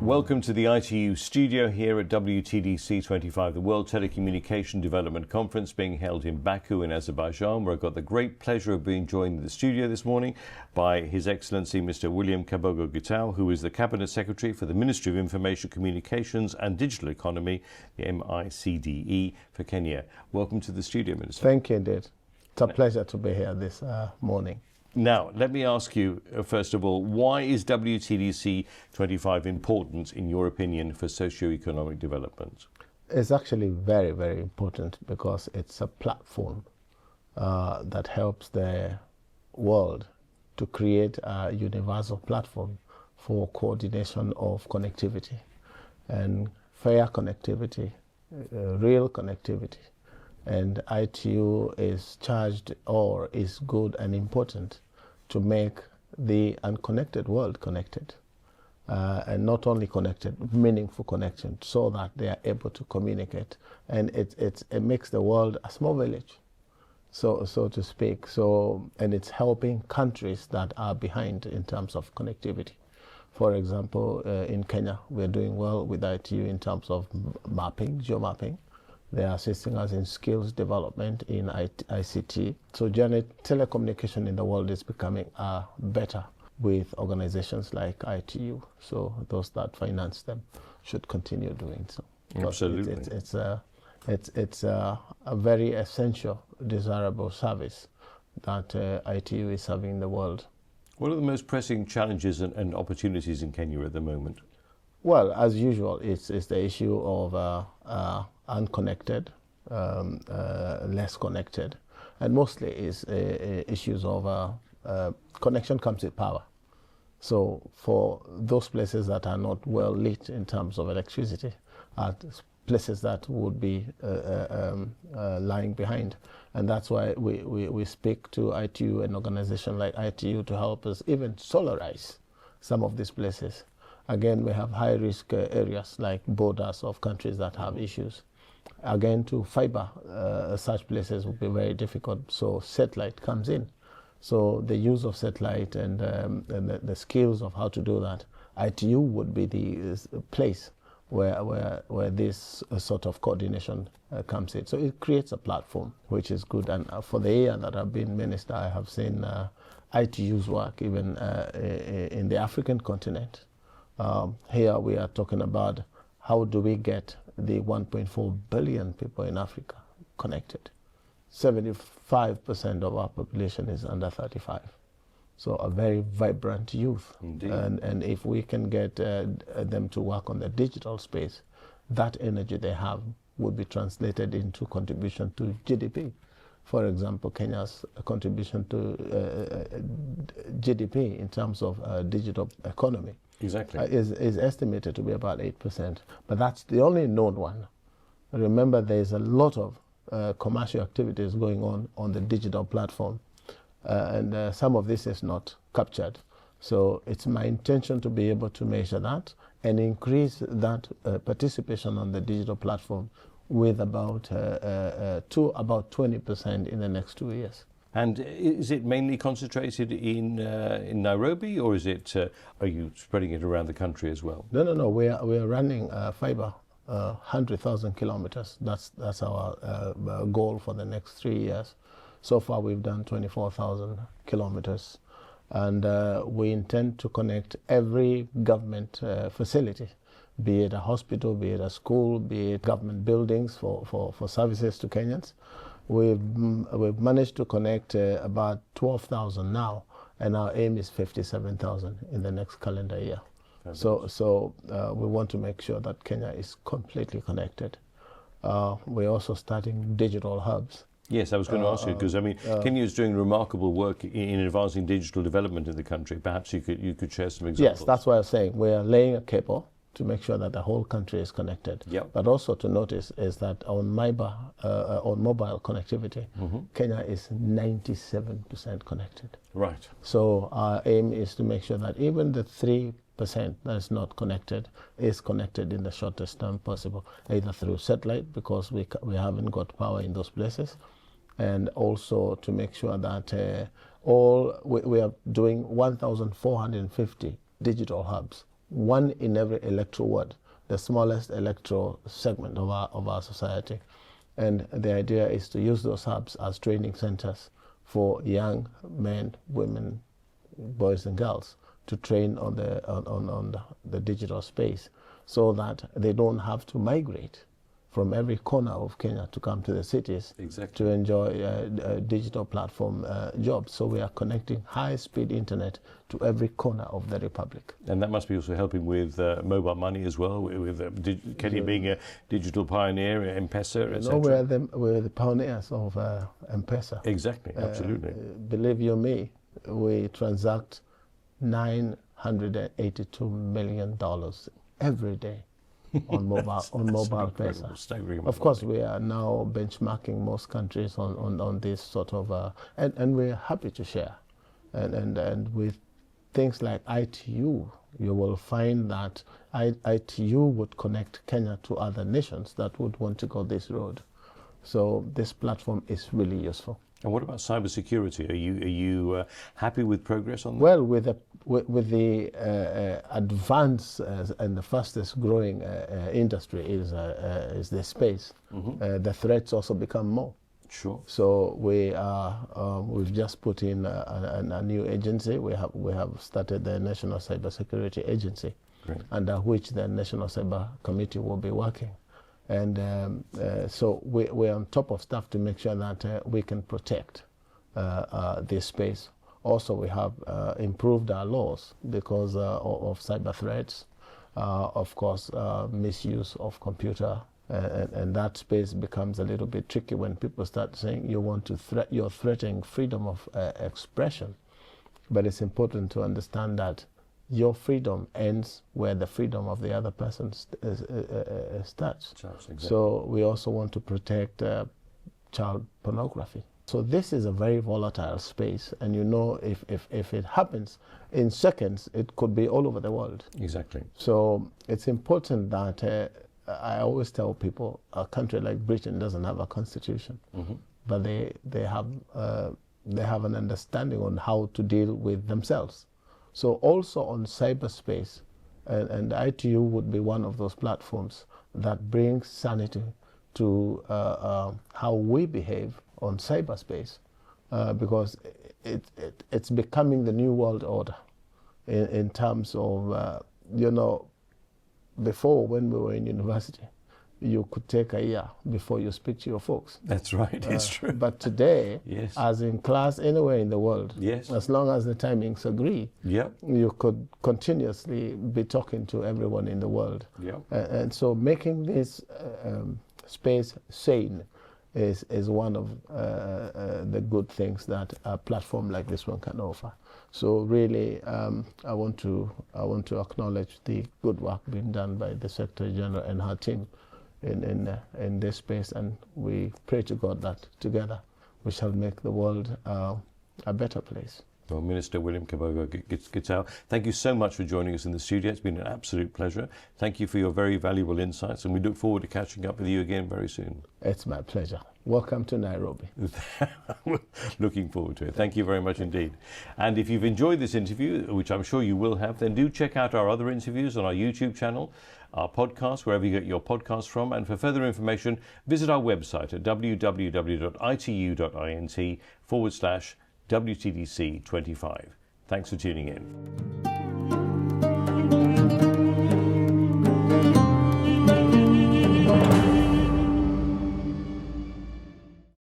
Welcome to the ITU studio here at WTDC-25, the World Telecommunication Development Conference being held in Baku in Azerbaijan, where I've got the great pleasure of being joined in the studio this morning by His Excellency Mr. William Kabogo Gitau, who is the Cabinet Secretary for the Ministry of Information, Communications and Digital Economy, the MICDE, for Kenya. Welcome to the studio, Minister. Thank you indeed. It's a pleasure to be here this morning. Now, let me ask you, first of all, why is WTDC-25 important, in your opinion, for socio-economic development? It's actually very, very important because it's a platform that helps the world to create a universal platform for coordination of connectivity and fair connectivity, real connectivity. And ITU is charged or is good and important to make the unconnected world connected, and not only connected, meaningful connection, so that they are able to communicate. And it makes the world a small village, so to speak. And it's helping countries that are behind in terms of connectivity. For example, in Kenya, we're doing well with ITU in terms of mapping, geomapping. They are assisting us in skills development in ICT. So generally, telecommunication in the world is becoming better with organizations like ITU. So those that finance them should continue doing so. Absolutely. It's a very essential, desirable service that ITU is serving in the world. What are the most pressing challenges and opportunities in Kenya at the moment? Well, as usual, it's the issue of unconnected, less connected, and mostly is issues of connection comes with power. So for those places that are not well lit in terms of electricity, are places that would be lying behind. And that's why we speak to ITU, an organization like ITU, to help us even solarize some of these places. Again, we have high-risk areas like borders of countries that have issues. Again, to fiber such places would be very difficult, so satellite comes in. So the use of satellite and the skills of how to do that, ITU would be the place where this sort of coordination comes in. So it creates a platform, which is good. And for the year that I've been minister, I have seen ITU's work even in the African continent. Here we are talking about how do we get the 1.4 billion people in Africa connected. 75% of our population is under 35. So a very vibrant youth. Indeed. And if we can get them to work on the digital space, that energy they have would be translated into contribution to GDP. For example, Kenya's contribution to GDP in terms of digital economy Exactly. Is estimated to be about 8%. But that's the only known one. Remember, there's a lot of commercial activities going on the digital platform. And some of this is not captured. So it's my intention to be able to measure that and increase that participation on the digital platform with about to about 20% in the next 2 years. And is it mainly concentrated in Nairobi, or is it? Are you spreading it around the country as well? No. We are running fiber 100,000 kilometers. That's our goal for the next 3 years. So far, we've done 24,000 kilometers, and we intend to connect every government facility, be it a hospital, be it a school, be it government buildings for services to Kenyans. We've managed to connect about 12,000 now, and our aim is 57,000 in the next calendar year. So we want to make sure that Kenya is completely connected. We're also starting digital hubs. Yes, I was going to ask you, because I mean, Kenya is doing remarkable work in advancing digital development in the country. Perhaps you could share some examples. Yes, that's what I was saying. We are laying a cable to make sure that the whole country is connected. Yep. But also to notice is that on mobile connectivity, Kenya is 97% connected. Right. So our aim is to make sure that even the 3% that is not connected is connected in the shortest time possible, either through satellite, because we haven't got power in those places, and also to make sure that we are doing 1,450 digital hubs one in every electoral ward, the smallest electoral segment of our society. And the idea is to use those hubs as training centers for young men, women, boys and girls to train on the digital space, so that they don't have to migrate from every corner of Kenya to come to the cities to enjoy digital platform jobs. So we are connecting high-speed internet to every corner of the Republic. And that must be also helping with mobile money as well, with Kenya being a digital pioneer, M-Pesa, etc. We're the pioneers of M-Pesa. Exactly, absolutely. Believe you me, we transact $982 million every day on mobile Pesa. Of course, we are now benchmarking most countries on this sort of, and we're happy to share. And with things like ITU, you will find that ITU would connect Kenya to other nations that would want to go this road. So this platform is really useful. And what about cybersecurity? Are you happy with progress on that? Well, with the advance and the fastest growing industry is the space. The threats also become more. Sure. So we've just put in a new agency. We have started the National Cybersecurity Agency, under which the National Cyber Committee will be working. And so we're on top of stuff to make sure that we can protect this space. Also, we have improved our laws because of cyber threats, of course, misuse of computer, and that space becomes a little bit tricky when people start saying you're threatening freedom of expression. But it's important to understand that your freedom ends where the freedom of the other person starts. Exactly. So we also want to protect child pornography. So this is a very volatile space, and you know, if it happens in seconds, it could be all over the world. Exactly. So it's important that I always tell people a country like Britain doesn't have a constitution, but they have an understanding on how to deal with themselves. So also on cyberspace, and ITU would be one of those platforms that brings sanity to how we behave on cyberspace, because it's becoming the new world order in terms of, you know, before when we were in university, you could take a year before you speak to your folks. That's right, it's true. But today, yes, as in class anywhere in the world, yes, as long as the timings agree, yep, you could continuously be talking to everyone in the world. Yep. And so making this space sane is one of the good things that a platform like this one can offer. So really, I want to acknowledge the good work being done by the Secretary General and her team in this space, and we pray to God that together we shall make the world a better place. Well, Minister William Kabogo Gitau, thank you so much for joining us in the studio. It's been an absolute pleasure. Thank you for your very valuable insights, and we look forward to catching up with you again very soon. It's my pleasure. Welcome to Nairobi. Looking forward to it. Thank you very much indeed. And if you've enjoyed this interview, which I'm sure you will have, then do check out our other interviews on our YouTube channel, our podcast, wherever you get your podcasts from. And for further information, visit our website at www.itu.int/WTDC-25. Thanks for tuning in.